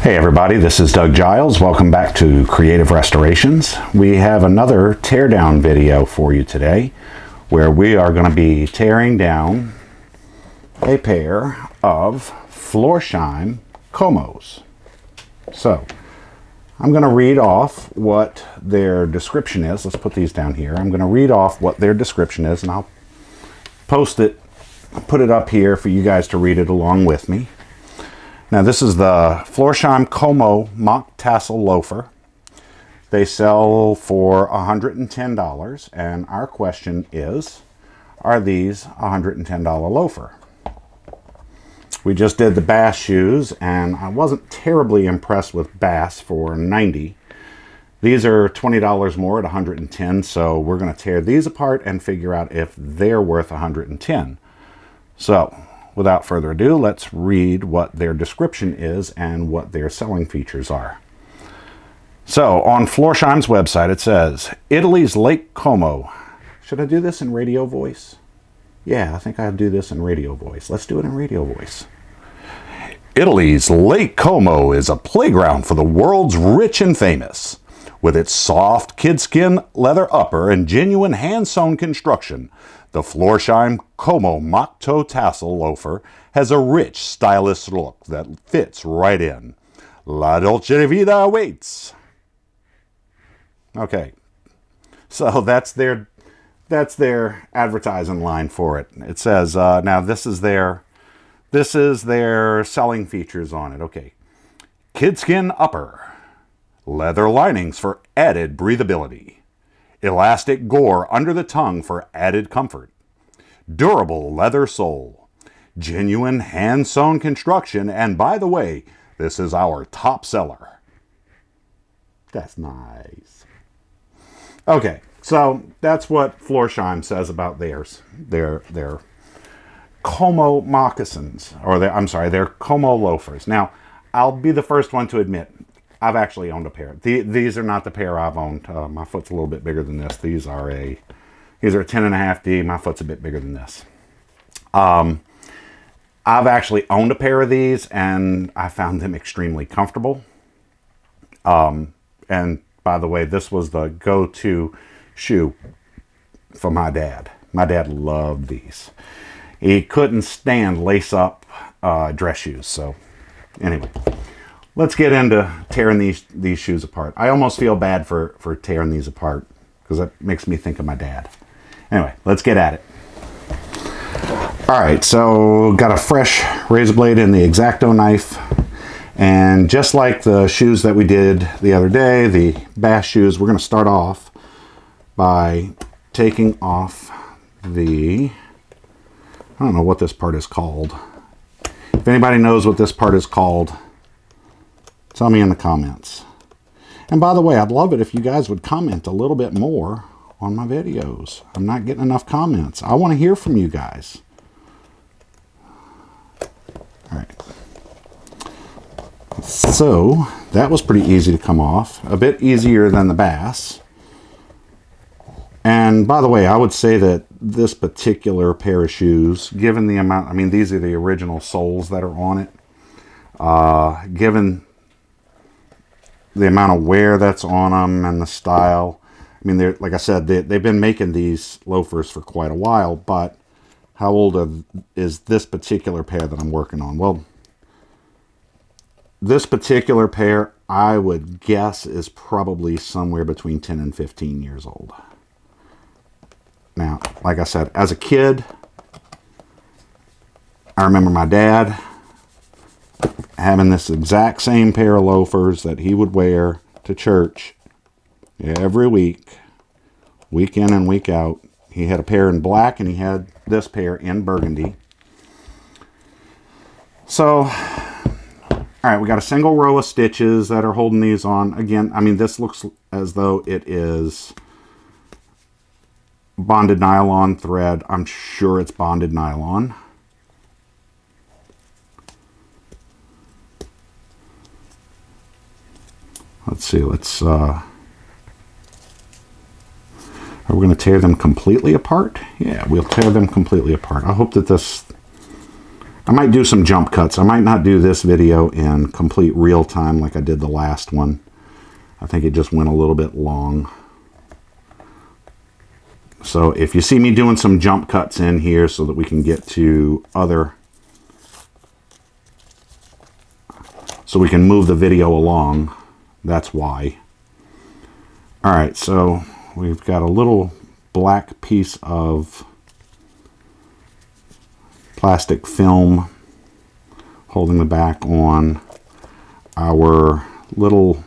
Hey everybody, this is Doug Giles. Welcome back to Creative Restorations. We have another teardown video for you today where we are going to be tearing down a pair of Florsheim Comos. So, I'm going to read off what their description is. Let's put these down here. I'm going to read off what their description is and I'll post it, put it up here for you guys to read it along with me. Now this is the Florsheim Como Mock Tassel Loafer. They sell for $110 and our question is, are these $110 loafer? We just did the bass shoes and I wasn't terribly impressed with bass for $90. These are $20 more at $110, so we're going to tear these apart and figure out if they're worth $110. So, without further ado, let's read what their description is and what their selling features are. So, on Florsheim's website it says, Italy's Lake Como. Should I do this in radio voice? Yeah, I think I'll do this in radio voice. Let's do it in radio voice. Italy's Lake Como is a playground for the world's rich and famous. With its soft kidskin leather upper and genuine hand-sewn construction, the Florsheim Como Mock-Toe Tassel Loafer has a rich, stylish look that fits right in. La Dolce Vita awaits. Okay, so that's their advertising line for it. It says now this is their selling features on it. Okay, kidskin upper. Leather linings for added breathability. Elastic gore under the tongue for added comfort. Durable leather sole. Genuine hand-sewn construction, and by the way, this is our top seller. That's nice. Okay, so that's what Florsheim says about theirs. Their Como moccasins, or their Como loafers. Now, I'll be the first one to admit, I've actually owned a pair. These are not the pair I've owned. My foot's a little bit bigger than this. These are a 10.5D. My foot's a bit bigger than this. I've actually owned a pair of these and I found them extremely comfortable. And by the way, this was the go-to shoe for my dad. My dad loved these. He couldn't stand lace-up dress shoes. So anyway. Let's get into tearing these shoes apart. I almost feel bad for tearing these apart because that makes me think of my dad. Anyway, let's get at it. All right, so got a fresh razor blade and the X-Acto knife. And just like the shoes that we did the other day, the bass shoes, we're going to start off by taking off I don't know what this part is called. If anybody knows what this part is called, tell me in the comments. And by the way, I'd love it if you guys would comment a little bit more on my videos. I'm not getting enough comments. I want to hear from you guys. All right. So that was pretty easy to come off. A bit easier than the bass. And by the way, I would say that this particular pair of shoes, given the amount, I mean, these are the original soles that are on it. Given the amount of wear that's on them and the style. I mean, they're, like I said, they've been making these loafers for quite a while, but how old is this particular pair that I'm working on? Well, this particular pair, I would guess, is probably somewhere between 10 and 15 years old. Now, like I said, as a kid, I remember my dad having this exact same pair of loafers that he would wear to church every week in and week out. He had a pair in black and he had this pair in burgundy. So, all right, we got a single row of stitches that are holding these on. Again, I mean, this looks as though it is bonded nylon thread. I'm sure it's bonded nylon. Let's see, are we going to tear them completely apart? Yeah, we'll tear them completely apart. I hope that I might do some jump cuts. I might not do this video in complete real time like I did the last one. I think it just went a little bit long. So if you see me doing some jump cuts in here so that we can get to other, so we can move the video along, that's why. All right, so we've got a little black piece of plastic film holding the back on our little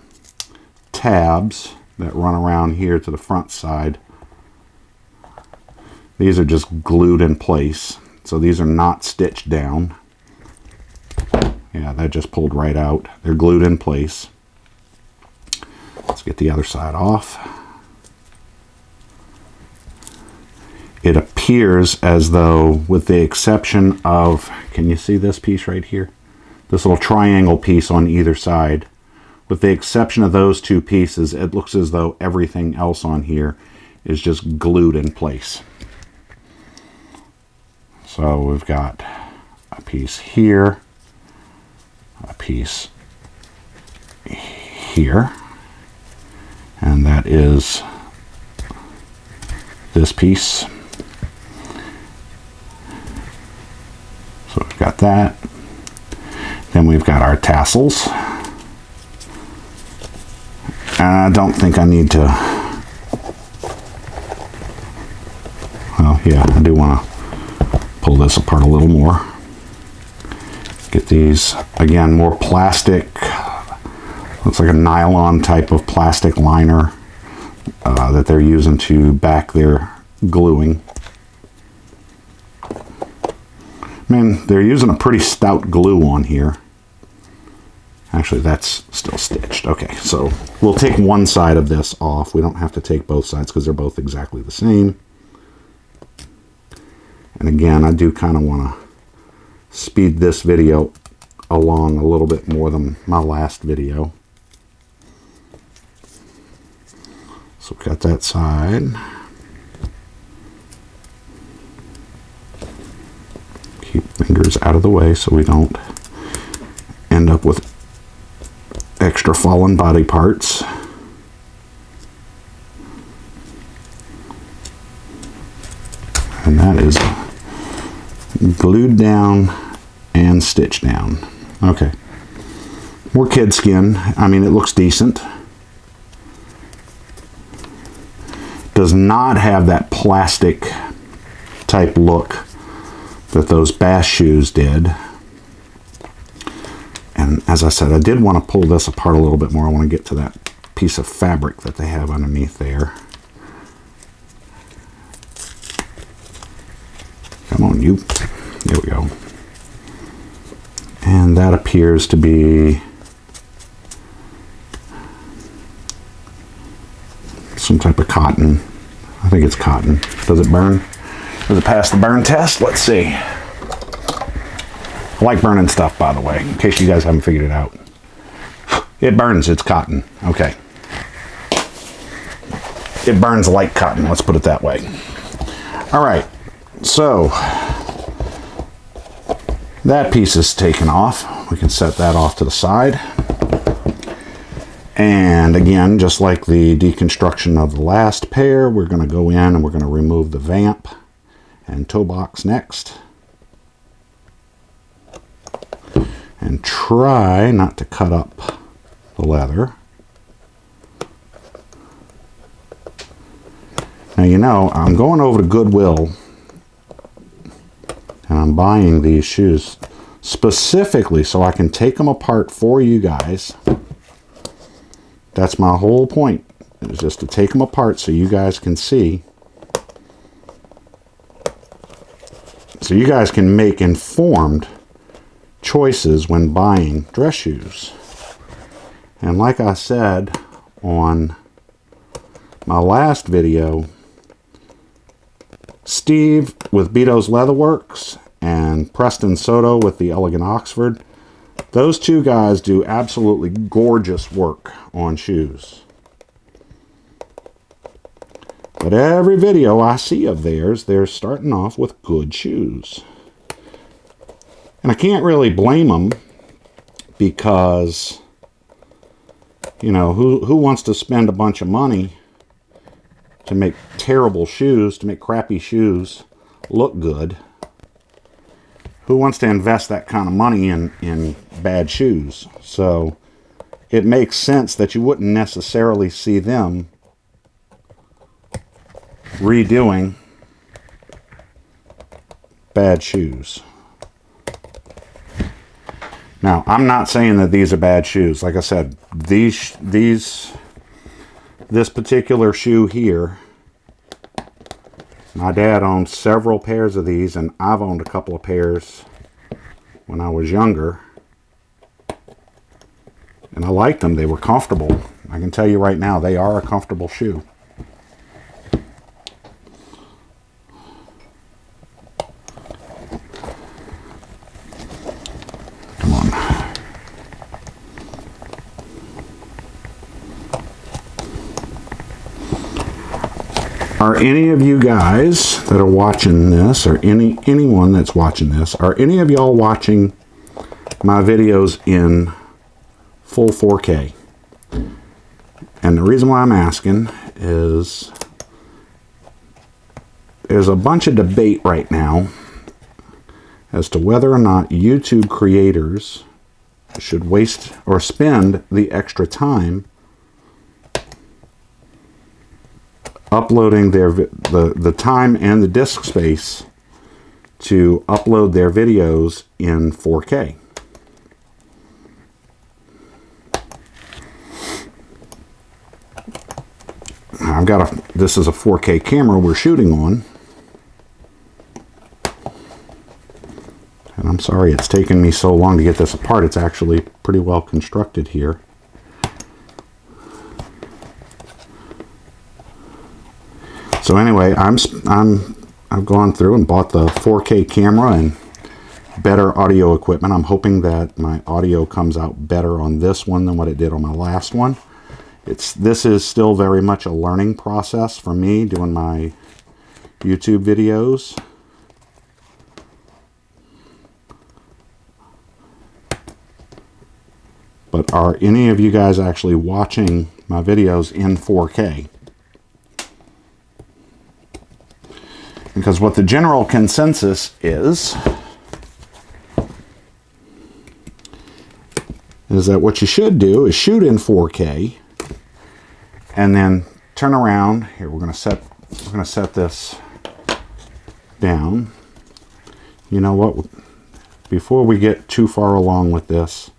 tabs that run around here to the front side. These are just glued in place, so these are not stitched down. Yeah, that just pulled right out. They're glued in place. Let's get the other side off. It appears as though, with the exception of, can you see this piece right here? This little triangle piece on either side. With the exception of those two pieces, it looks as though everything else on here is just glued in place. So we've got a piece here, a piece here, and that is this piece. So we've got that. Then we've got our tassels. And I don't think I need to, well, yeah, I do want to pull this apart a little more. Get these, again, more plastic, looks like a nylon type of plastic liner that they're using to back their gluing. I mean, they're using a pretty stout glue on here. Actually, that's still stitched. Okay, so we'll take one side of this off. We don't have to take both sides because they're both exactly the same. And again, I do kind of want to speed this video along a little bit more than my last video. So we've got that side. Keep fingers out of the way so we don't end up with extra fallen body parts. And that is glued down and stitched down. Okay. More kid skin. I mean, it looks decent. Does not have that plastic type look that those bass shoes did. And as I said, I did want to pull this apart a little bit more. I want to get to that piece of fabric that they have underneath there. Come on, you. There we go. And that appears to be some type of cotton. I think it's cotton. Does it burn? Does it pass the burn test? Let's see. I like burning stuff, by the way, in case you guys haven't figured it out. It burns, it's cotton. Okay. It burns like cotton, let's put it that way. All right, so that piece is taken off. We can set that off to the side. And again, just like the deconstruction of the last pair, we're going to go in and we're going to remove the vamp and toe box next. And try not to cut up the leather. Now, you know, I'm going over to Goodwill and I'm buying these shoes specifically so I can take them apart for you guys. That's my whole point, is just to take them apart so you guys can see. So you guys can make informed choices when buying dress shoes. And like I said on my last video, Steve with Beto's Leatherworks and Preston Soto with the Elegant Oxford, those two guys do absolutely gorgeous work on shoes. But every video I see of theirs, they're starting off with good shoes. And I can't really blame them because, you know, who wants to spend a bunch of money to make terrible shoes, to make crappy shoes look good? Who wants to invest that kind of money in bad shoes? So it makes sense that you wouldn't necessarily see them redoing bad shoes. Now, I'm not saying that these are bad shoes. Like I said, this particular shoe here, my dad owned several pairs of these, and I've owned a couple of pairs when I was younger. And I liked them. They were comfortable. I can tell you right now, they are a comfortable shoe. Come on. Are any of you guys that are watching this, or anyone that's watching this, are any of y'all watching my videos in full 4K? And the reason why I'm asking is there's a bunch of debate right now as to whether or not YouTube creators should waste or spend the extra time uploading the time and the disk space to upload their videos in 4K. I've got this is a 4K camera we're shooting on. And I'm sorry it's taken me so long to get this apart. It's actually pretty well constructed here. So anyway, I've gone through and bought the 4K camera and better audio equipment. I'm hoping that my audio comes out better on this one than what it did on my last one. This is still very much a learning process for me doing my YouTube videos. But are any of you guys actually watching my videos in 4K? Because what the general consensus is that what you should do is shoot in 4K and then turn around. Here, we're gonna set this down. You know what? Before we get too far along with this,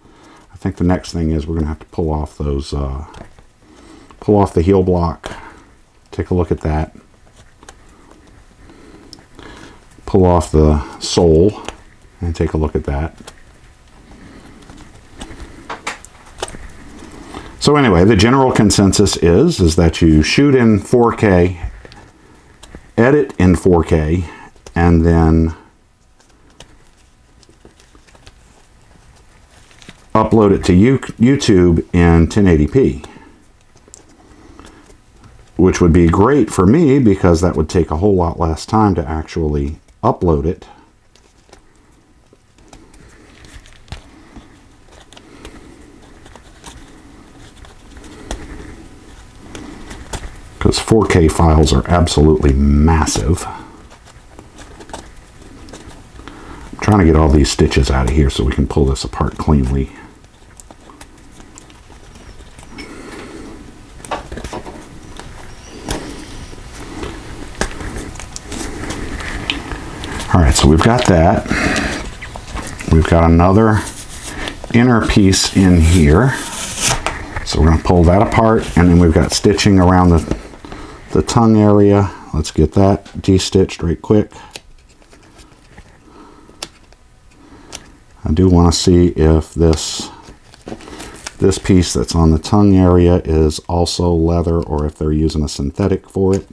I think the next thing is we're gonna have to pull off those pull off the heel block. Take a look at that. Pull off the sole and take a look at that. So anyway, the general consensus is that you shoot in 4K, edit in 4K, and then upload it to YouTube in 1080p. Which would be great for me because that would take a whole lot less time to actually upload it. Because 4K files are absolutely massive. I'm trying to get all these stitches out of here so we can pull this apart cleanly. Alright, so we've got that. We've got another inner piece in here. So we're going to pull that apart, and then we've got stitching around the tongue area. Let's get that de-stitched right quick. I do want to see if this piece that's on the tongue area is also leather or if they're using a synthetic for it.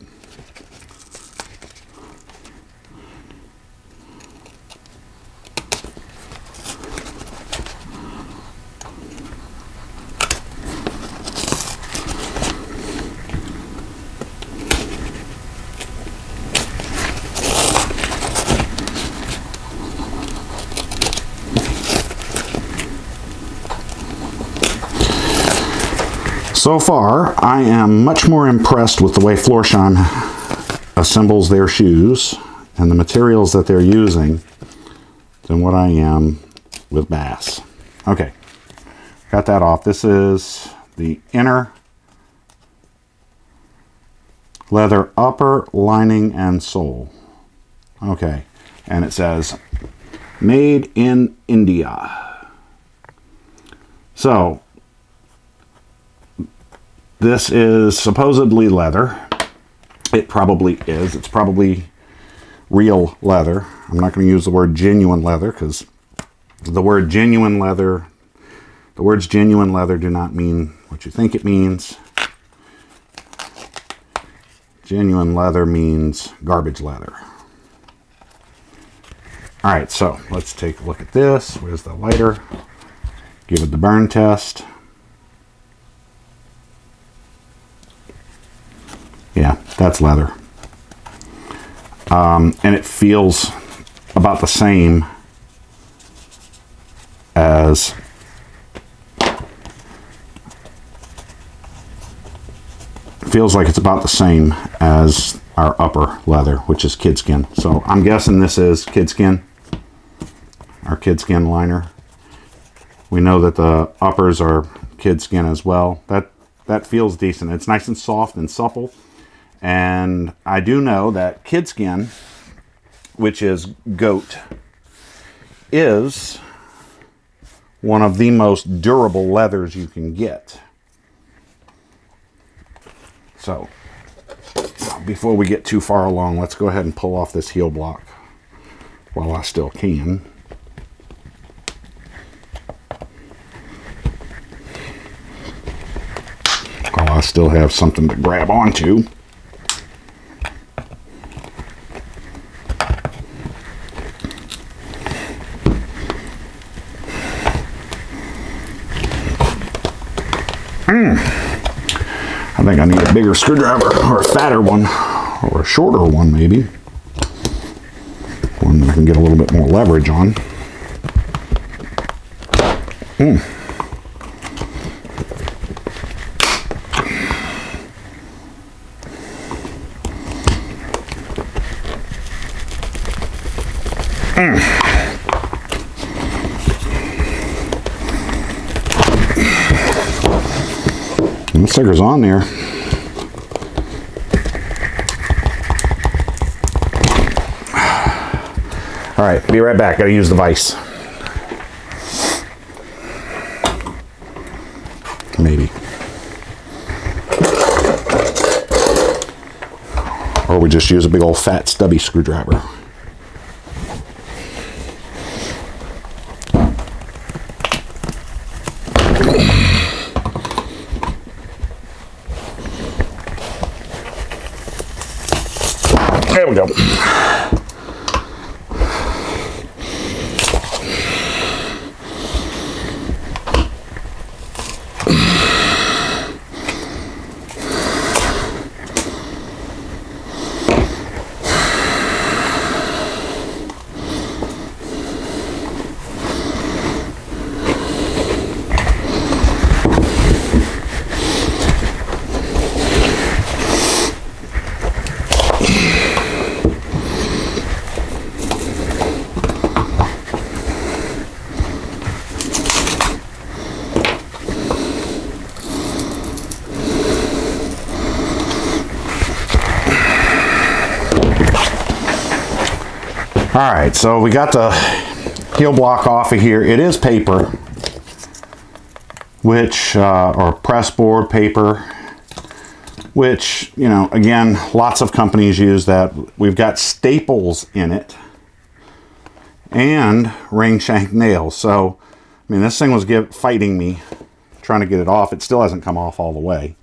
So far, I am much more impressed with the way Florsheim assembles their shoes and the materials that they're using than what I am with Bass. Okay, got that off. This is the inner leather upper, lining, and sole. Okay, and it says made in India. So this is supposedly leather. It probably is. It's probably real leather. I'm not going to use the word genuine leather because the words genuine leather do not mean what you think it means. Genuine leather means garbage leather. All right, so let's take a look at this. Where's the lighter? Give it the burn test. Yeah, that's leather. And it feels about the same as feels like it's about the same as our upper leather, which is kid skin. So I'm guessing this is kid skin, our kid skin liner. We know that the uppers are kid skin as well. That feels decent. It's nice and soft and supple. And I do know that kid skin, which is goat, is one of the most durable leathers you can get. So, before we get too far along, let's go ahead and pull off this heel block while I still can. While I still have something to grab onto. I think I need a bigger screwdriver, or a fatter one, or a shorter one maybe. One that I can get a little bit more leverage on. The sticker's on there. All right, be right back. Gotta use the vise. Maybe. Or we just use a big old fat stubby screwdriver. There we go. All right, so we got the heel block off of here. It is paper, which, or press board paper, which, you know, again, lots of companies use that. We've got staples in it and ring shank nails. So, I mean, this thing was fighting me, trying to get it off. It still hasn't come off all the way.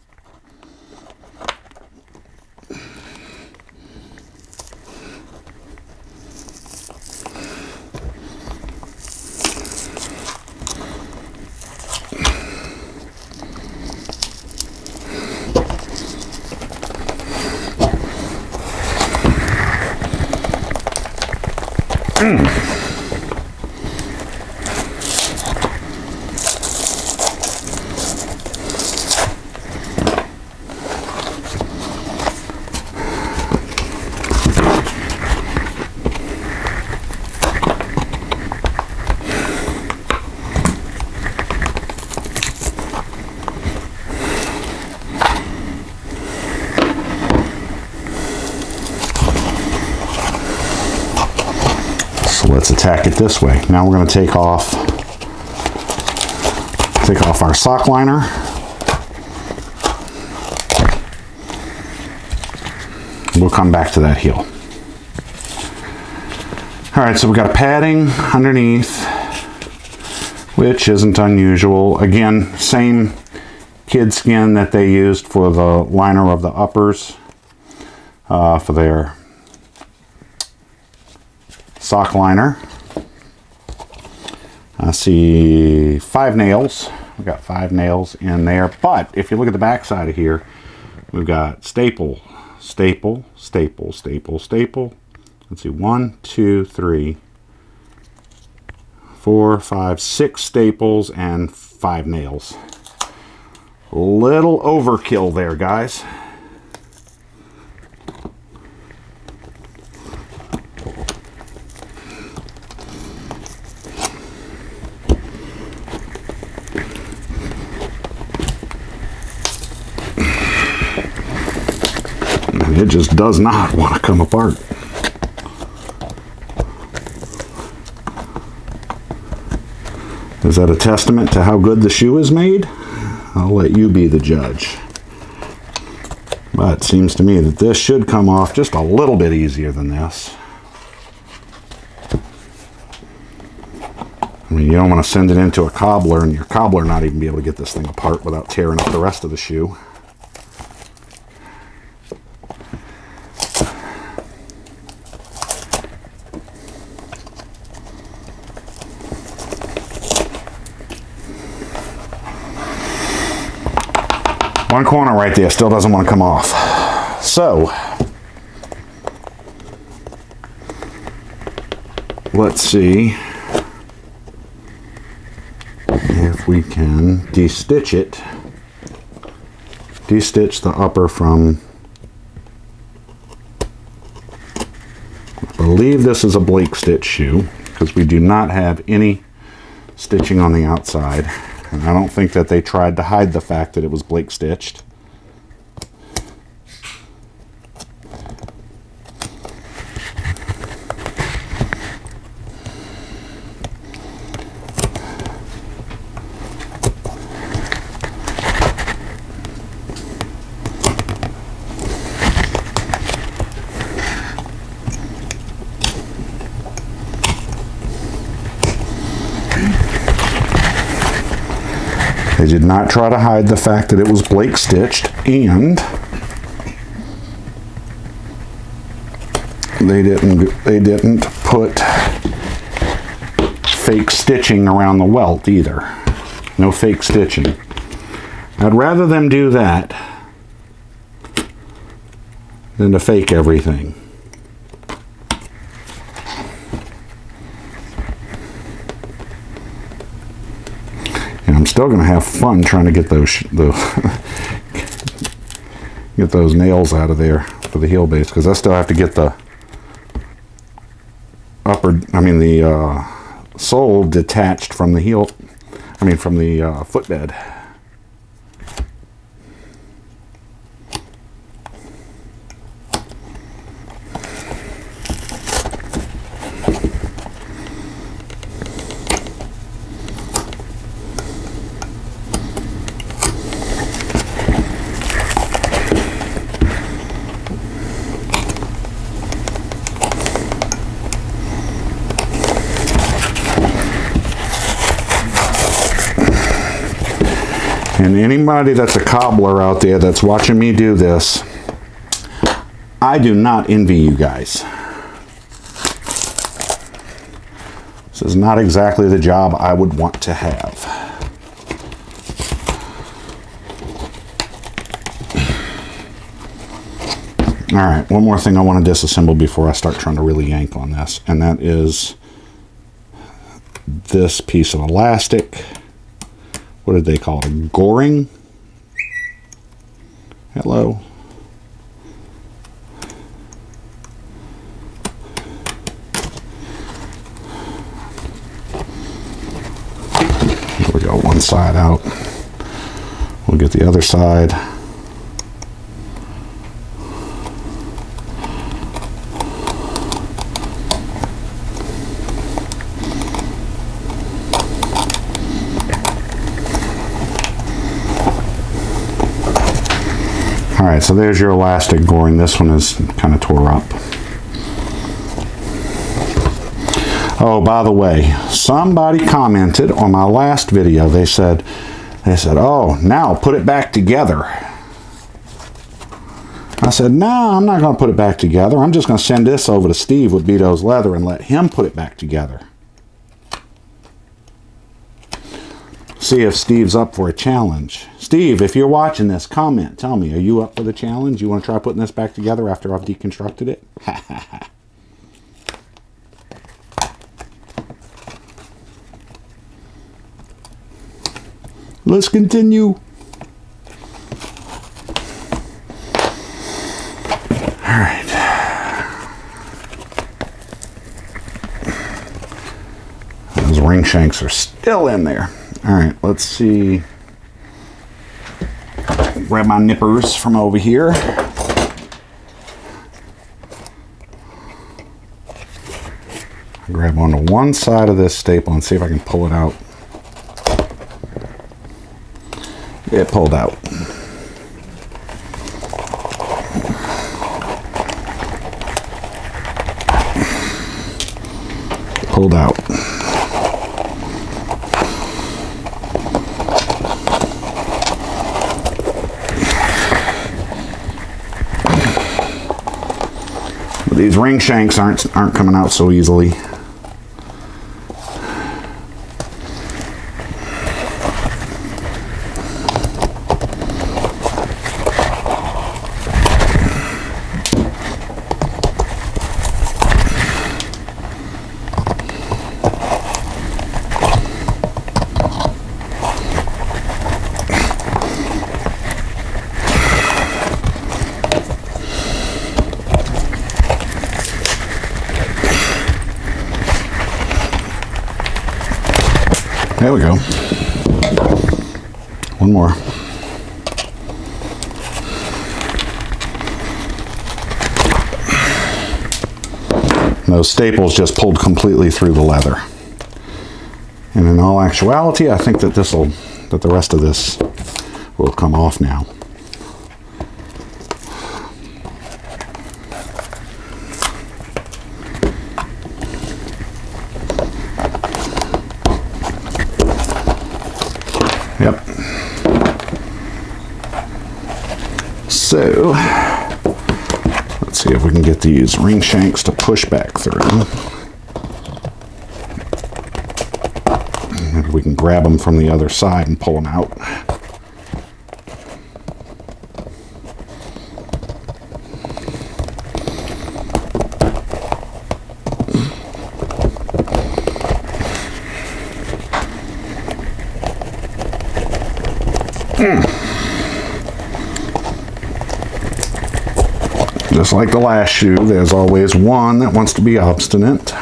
So let's attack it this way. Now we're going to take off our sock liner. We'll come back to that heel. All right, so we've got a padding underneath, which isn't unusual. Again, same kid skin that they used for the liner of the uppers for their sock liner. I see 5 nails. We've got 5 nails in there, but if you look at the back side of here, we've got staple, staple, staple, staple, staple. Let's see, 1, 2, 3, 4, 5, 6 staples and 5 nails. A little overkill there, guys. It just does not want to come apart. Is that a testament to how good the shoe is made? I'll let you be the judge. But it seems to me that this should come off just a little bit easier than this. I mean, you don't want to send it into a cobbler and your cobbler not even be able to get this thing apart without tearing up the rest of the shoe. One corner right there still doesn't want to come off. So, let's see if we can de-stitch it. De-stitch the upper from, I believe this is a Blake stitch shoe, because we do not have any stitching on the outside. And I don't think that they tried to hide the fact that it was Blake stitched. They did not try to hide the fact that it was Blake stitched, and they didn't put fake stitching around the welt either. No fake stitching. I'd rather them do that than to fake everything. I'm still going to have fun trying to get those get those nails out of there for the heel base, because I still have to get the the sole detached from the heel, from the footbed. And anybody that's a cobbler out there that's watching me do this, I do not envy you guys. This is not exactly the job I would want to have. All right, one more thing I want to disassemble before I start trying to really yank on this, and that is this piece of elastic. What did they call it? A goring? Hello. There we go, one side out. We'll get the other side. All right, so there's your elastic goring. This one is kind of tore up. Oh, by the way, somebody commented on my last video. They said, oh, now put it back together. I said, no, I'm not going to put it back together. I'm just going to send this over to Steve with Beato's Leather and let him put it back together. See if Steve's up for a challenge. Steve, if you're watching this, comment. Tell me, are you up for the challenge? You want to try putting this back together after I've deconstructed it? Let's continue. All right. Those ring shanks are still in there. All right, let's see. Grab my nippers from over here. Grab onto one side of this staple and see if I can pull it out. It pulled out. Pulled out. These ring shanks aren't coming out so easily. There we go. One more. And those staples just pulled completely through the leather. And in all actuality, I think that the rest of this will come off now. Yep. So, let's see if we can get these ring shanks to push back through. And we can grab them from the other side and pull them out. Just like the last shoe, there's always one that wants to be obstinate.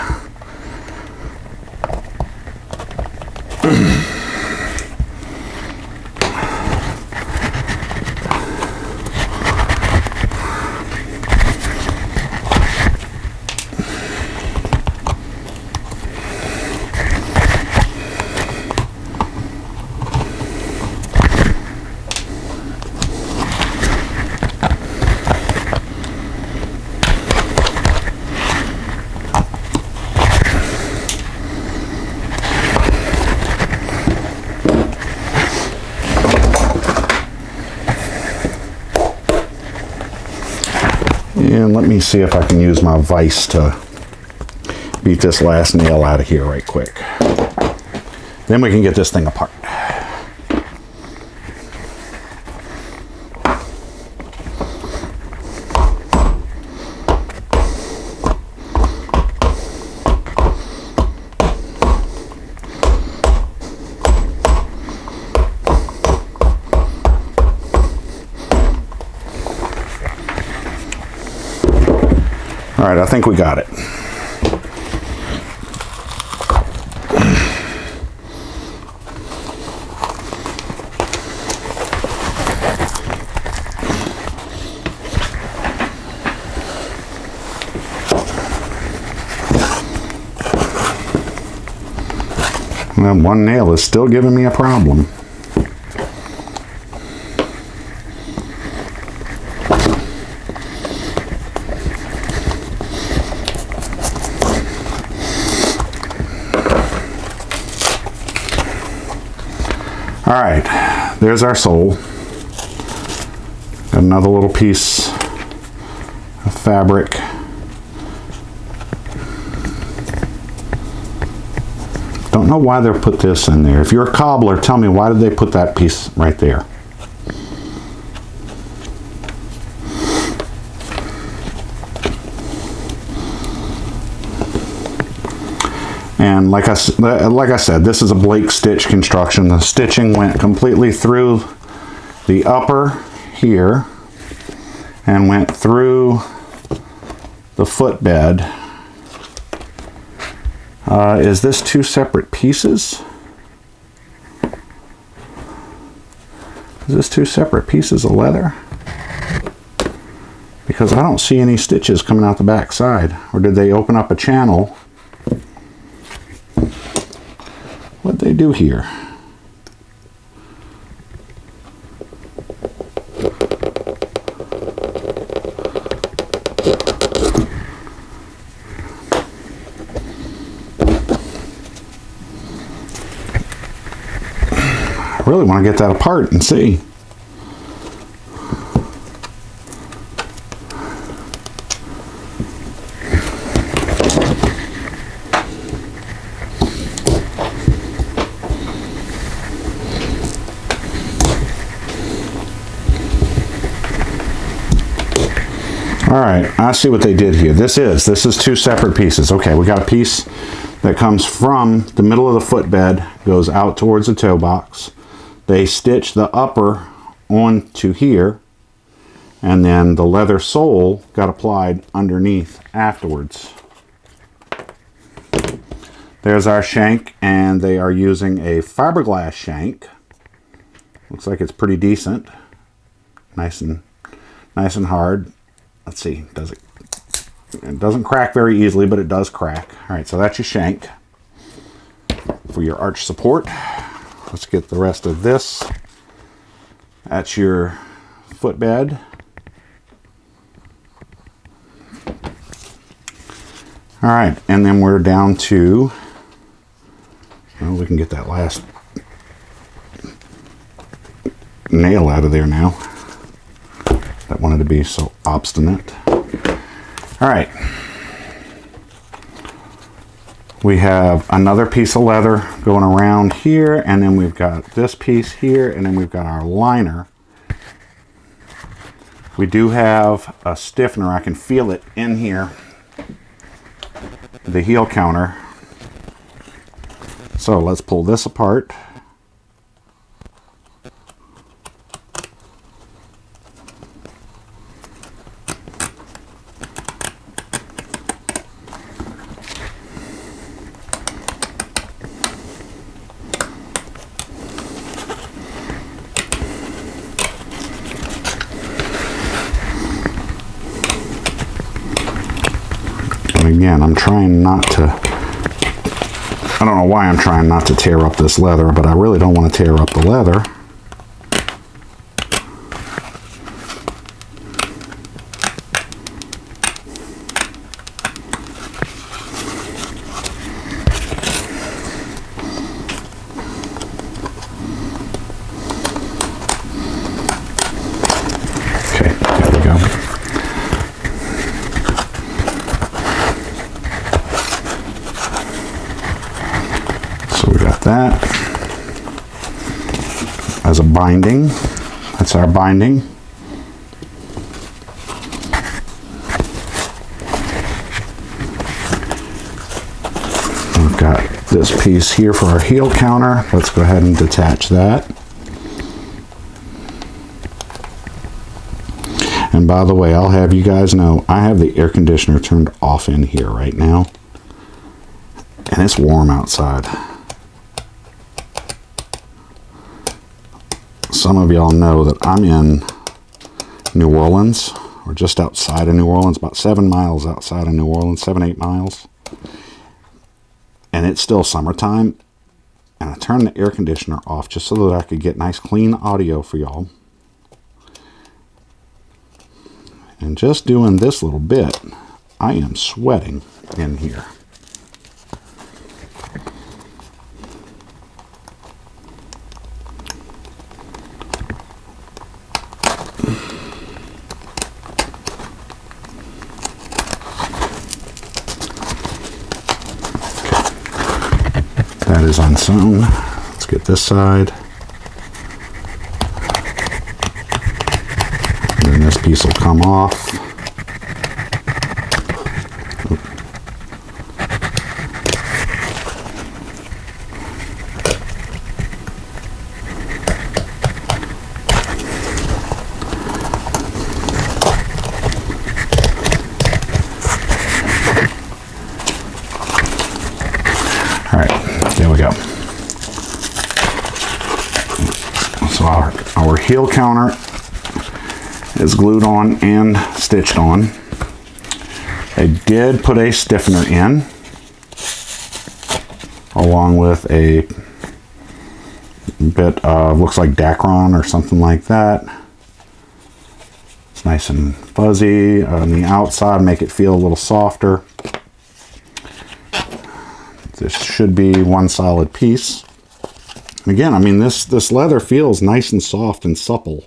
And let me see if I can use my vise to beat this last nail out of here right quick. Then we can get this thing apart. All right, I think we got it. Well, one nail is still giving me a problem. there's our sole. Got another little piece of fabric. Don't know why they put this in there. If you're a cobbler, tell me, why did they put that piece right there? And like I said, this is a Blake stitch construction. The stitching went completely through the upper here and went through the footbed. Is this two separate pieces? Is this two separate pieces of leather? Because I don't see any stitches coming out the back side. Or did they open up a channel? What'd they do here? I really want to get that apart and see. All right, I see what they did here. This is two separate pieces. Okay, we got a piece that comes from the middle of the footbed, goes out towards the toe box. They stitch the upper onto here, and then the leather sole got applied underneath afterwards. There's our shank, and they are using a fiberglass shank. Looks like it's pretty decent. Nice and hard. Let's see, it doesn't crack very easily, but it does crack. All right, so that's your shank for your arch support. Let's get the rest of this. That's your footbed. All right, and then we're down to, well, we can get that last nail out of there now. That wanted to be so obstinate. All right. We have another piece of leather going around here, and then we've got this piece here, and then we've got our liner. We do have a stiffener. I can feel it in here, the heel counter. So let's pull this apart. Again, I'm trying not to, I don't know why I'm trying not to tear up this leather, but I really don't want to tear up the leather. Okay, there we go. That as a binding. That's our binding. We've got this piece here for our heel counter. Let's go ahead and detach that. And by the way, I'll have you guys know, I have the air conditioner turned off in here right now, and it's warm outside. Some of y'all know that I'm in New Orleans, or just outside of New Orleans, about 7 miles outside of New Orleans, 7-8 miles. And it's still summertime, and I turned the air conditioner off just so that I could get nice clean audio for y'all. And just doing this little bit, I am sweating in here. is unsewn. Let's get this side. And then this piece will come off. There we go. So our heel counter is glued on and stitched on. I did put a stiffener in along with a bit of, looks like Dacron or something like that. It's nice and fuzzy on the outside, make it feel a little softer. This should be one solid piece. Again, I mean, this leather feels nice and soft and supple.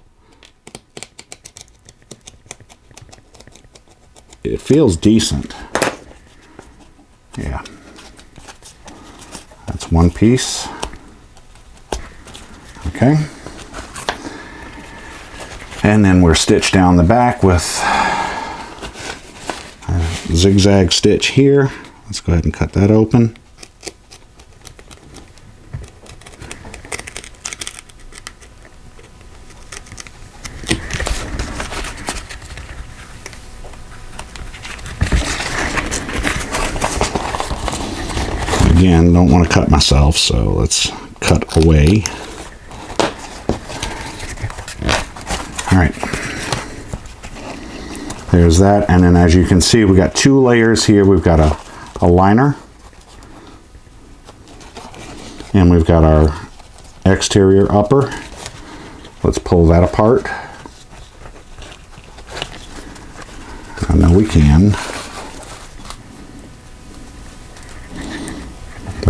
It feels decent. Yeah. That's one piece. Okay. And then we're stitched down the back with a zigzag stitch here. Let's go ahead and cut that open. Again, don't want to cut myself, so let's cut away. All right. There's that, and then as you can see, we got two layers here. We've got a liner, and we've got our exterior upper. Let's pull that apart. I know we can.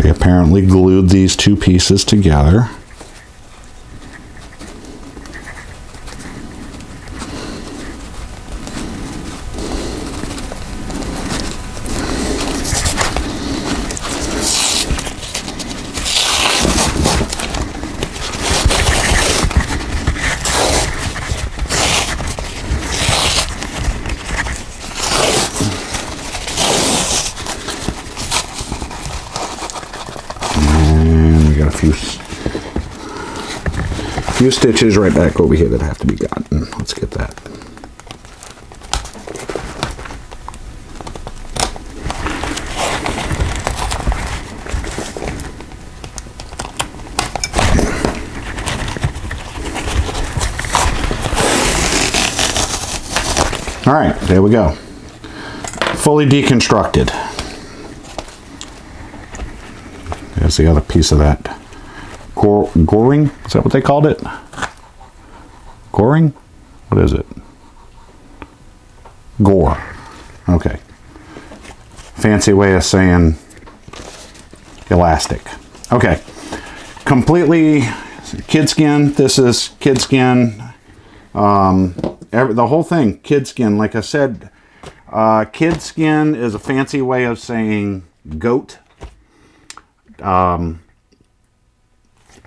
They apparently glued these two pieces together. Few stitches right back over here that have to be gotten. Let's get that. All right, there we go. Fully deconstructed. There's the other piece of that. Goring? Is that what they called it? Goring? What is it? Gore. Okay. Fancy way of saying elastic. Okay. Completely kid skin. This is kid skin. The whole thing, kid skin. Like I said, kid skin is a fancy way of saying goat.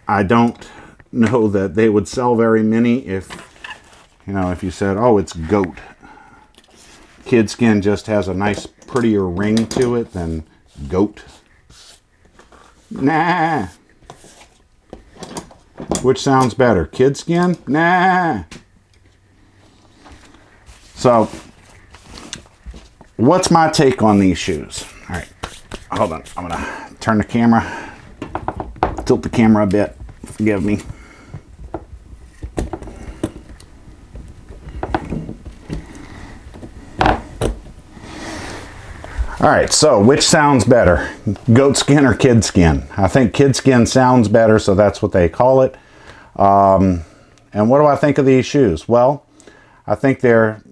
I don't know that they would sell very many if, you know, if you said, oh, it's goat. Kid skin just has a nice, prettier ring to it than goat. Nah. Which sounds better? Kid skin? Nah. So, what's my take on these shoes? All right, hold on. I'm going to turn the camera, tilt the camera a bit. Forgive me. All right, so which sounds better, goat skin or kid skin? I think kid skin sounds better, so that's what they call it. And what do I think of these shoes? Well, I think their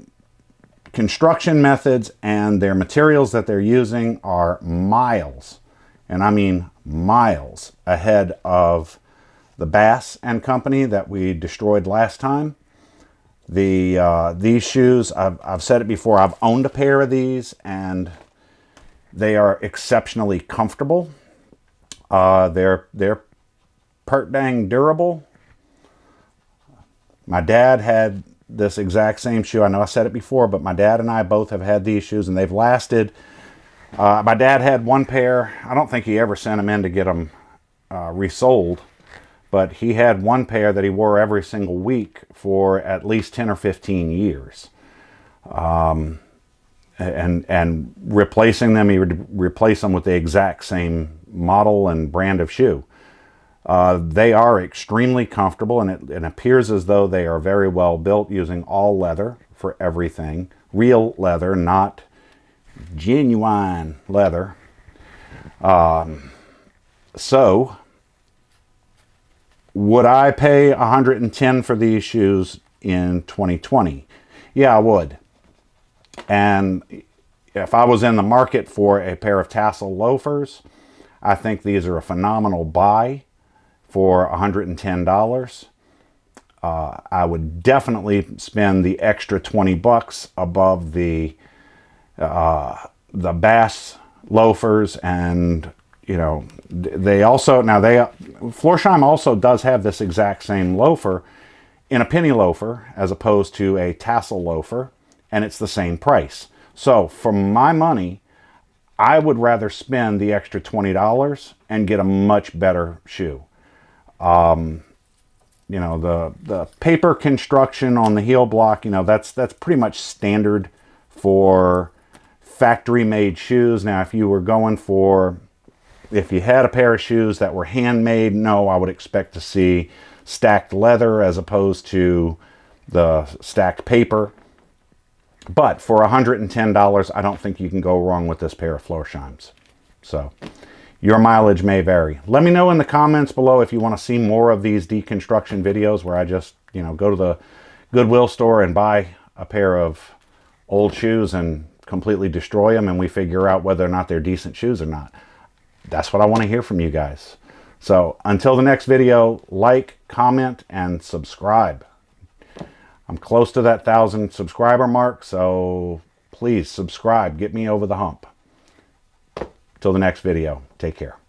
construction methods and their materials that they're using are miles, and I mean miles ahead of the Bass and Company that we destroyed last time. These shoes, I've said it before, I've owned a pair of these and they are exceptionally comfortable. They're pert dang durable. My dad had this exact same shoe. I know I said it before, but my dad and I both have had these shoes, and they've lasted. My dad had one pair. I don't think he ever sent them in to get them resold, but he had one pair that he wore every single week for at least 10 or 15 years. And replacing them, he would replace them with the exact same model and brand of shoe. They are extremely comfortable, and it appears as though they are very well built, using all leather for everything. Real leather, not genuine leather. So, would I pay $110 for these shoes in 2020? Yeah, I would. And if I was in the market for a pair of Tassel Loafers, I think these are a phenomenal buy for $110. I would definitely spend the extra 20 bucks above the Bass loafers. And you know, they also, Florsheim also does have this exact same loafer in a penny loafer as opposed to a tassel loafer, and it's the same price. So for my money, I would rather spend the extra $20 and get a much better shoe. You know, the paper construction on the heel block, you know, that's pretty much standard for factory made shoes. Now, if you were going for, if you had a pair of shoes that were handmade, no, I would expect to see stacked leather as opposed to the stacked paper. But for $110, I don't think you can go wrong with this pair of Florsheims. So your mileage may vary. Let me know in the comments below if you want to see more of these deconstruction videos where I just, you know, go to the Goodwill store and buy a pair of old shoes and completely destroy them, and we figure out whether or not they're decent shoes or not. That's what I want to hear from you guys. So until the next video, like, comment, and subscribe. I'm close to that 1,000 subscriber mark, so please subscribe. Get me over the hump. Till the next video, take care.